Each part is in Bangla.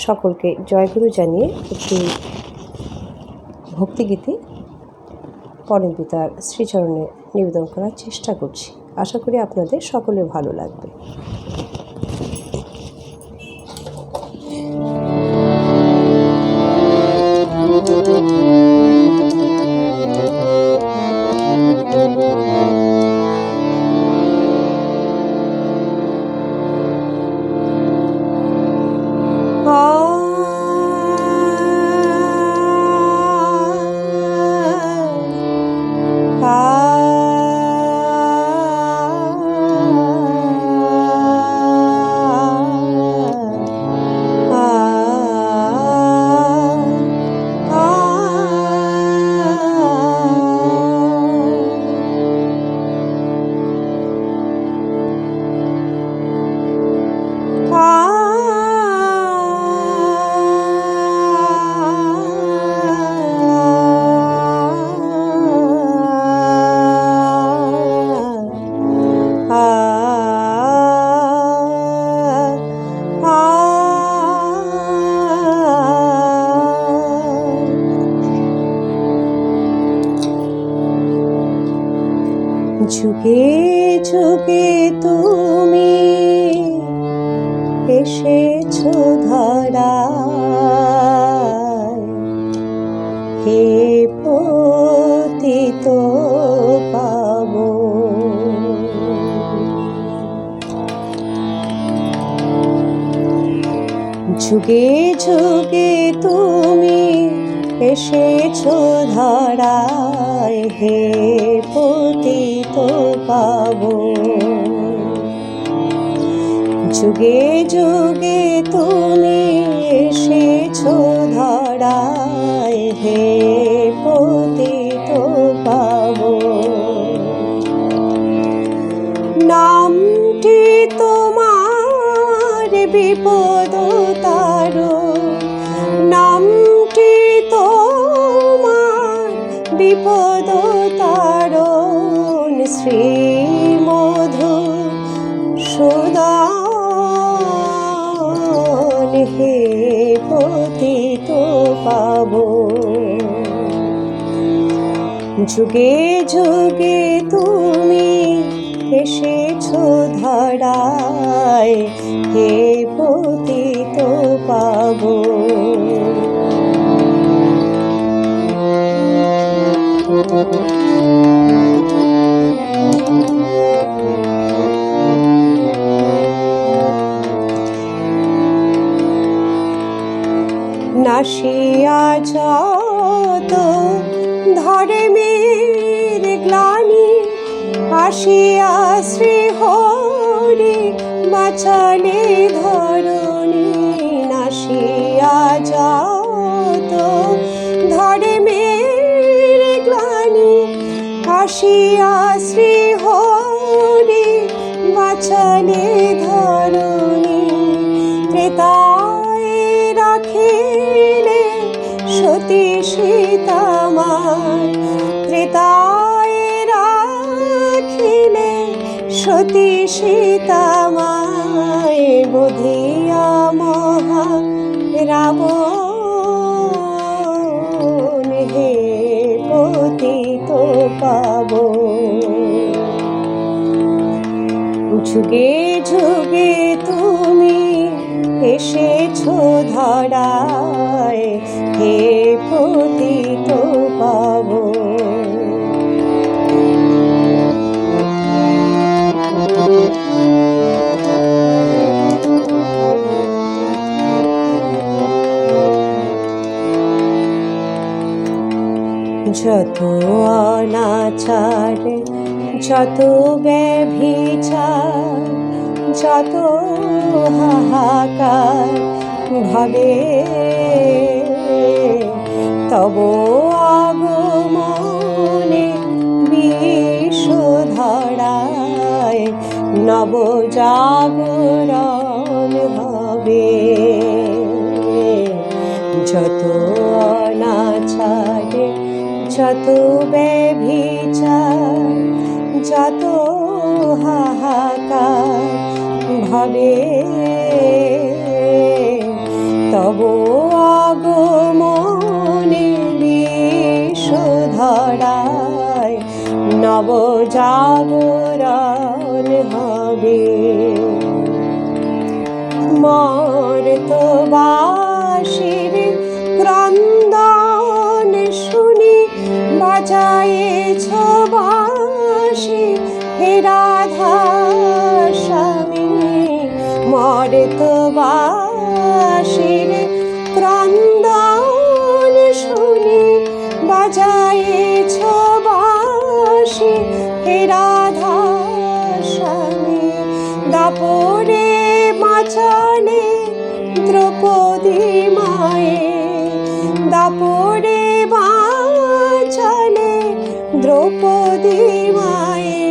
সকলকে জয়গুরু জানিয়ে একটি ভক্তিগীতি পরম পিতার শ্রীচরণে নিবেদন করার চেষ্টা করছি। আশা করি আপনাদের সকলের ভালো লাগবে। যুগে যুগে তুমি এসেছো ধরায়, হে পতিত পাবন। যুগে যুগে তুমি এসেছো ধরায়, হে পতিত পাবন। যুগে যুগে তুমি এসেছো ধরায়, হে পতিত পাবন। নামটি তোমার বিপদ তারণ, নামটি তোমার বিপদ তারণ। শ্রী মধুসূদন, হে পতিত পাবন। যুগে যুগে তুমি এসেছো ধরায়, হে পতিত পাবন। নাসিয়া যত ধর্মের গ্লানি, আসিয়া শ্রী হরি বাঁচালে ধরণী। নাসিয়া যত ধর্মের গ্লানি, আসিয়া শ্রী হরি বাঁচালে ধরণী। ত্রেতায় রাখিলে সতী সীতামায়, ত্রেতায় রাখিলে সতী সীতামায়। বধিয়া মহা রাবণ, হে পতিত পাবন। যুগে যুগে তুমি এসেছো ধরায়, হে পতিত পাবন। যত অনাচার, যত ব্যভিচার, যত হাহাকার ভাবে, তব আগমনে বিশ্বধরায় নবজাগরণ হবে। যত অনাচার, যত ব্যভিচার, যত হাহাকার ভাবে, তব আগমনে বিশ্বধরায় নব জাগরণ হবে। মর্তবাসীর ক্রন্দন শুনি বাজায়েছ বাঁশি হে রাধা স্বামী। মর্তবাসীর ক্রন্দন শুনি বাজায়েছ বাঁশি হে রাধা স্বামী। দাপরে মাচালে দ্রৌপদী মায়ে, দাপরে মাচালে দ্রৌপদী মায়ে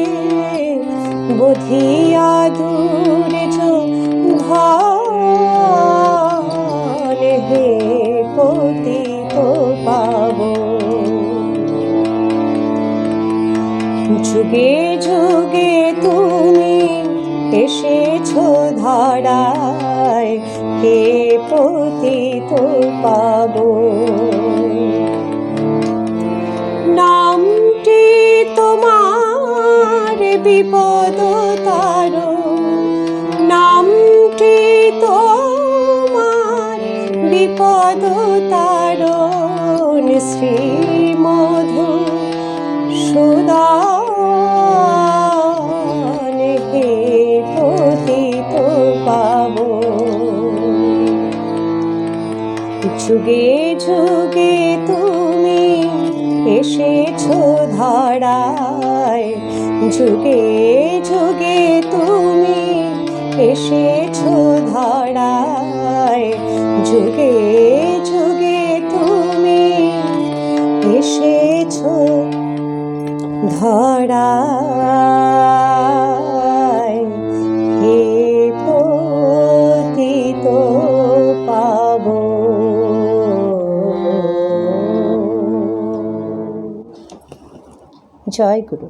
বধিয়া দুর্য ধন হে পতিত পাবন। যুগে যুগে তুমি এসেছ ধরায় হে পতিত পাবন। নামটি তোমার বিপদ তারণ, নামটি তোমার বিপদ তারণ। শ্রী মধুসূদন হে পতিত পাবন। যুগে যুগে তুমি এসেছ ধরায়, যুগে যুগে তুমি এসেছ ধরায়, যুগে যুগে তুমি এসেছ ধরায় হে পতিত পাবন। জয় গুরু।